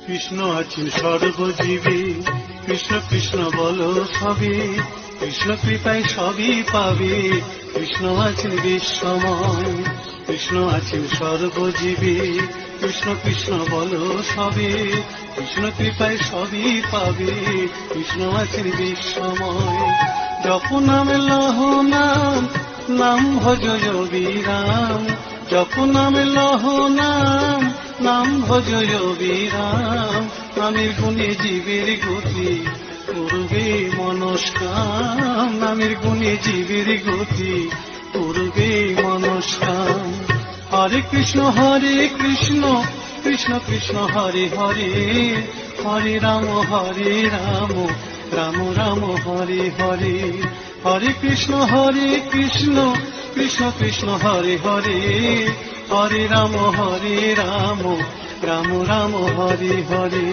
কৃষ্ণ আছেন সর্বজীবে, কৃষ্ণ কৃষ্ণ বলো সবে, কৃষ্ণ কৃপায় সবই পাবে। কৃষ্ণ আছেন বিশ্বময়, কৃষ্ণ আছেন সর্বজীবে, কৃষ্ণ কৃষ্ণ বলো সবে, কৃষ্ণ কৃপায় সবই পাবে। কৃষ্ণ আছেন বিশ্বময়। জপ নাম লহ নাম, নাম ভজ বিরাম। জপ নাম লহ নাম, নাম ভজ বিরাম। নামের গুণে জীবের গতি করবে মনস্কাম। নামের গুণে জীবের গতি করবে মনস্কাম। হরে কৃষ্ণ কৃষ্ণ কৃষ্ণ হরে হরে, হরে রাম রাম রাম হরে হরে। হরে কৃষ্ণ কৃষ্ণ কৃষ্ণ হরে হরে, হরে রাম রাম রাম হরে হরে।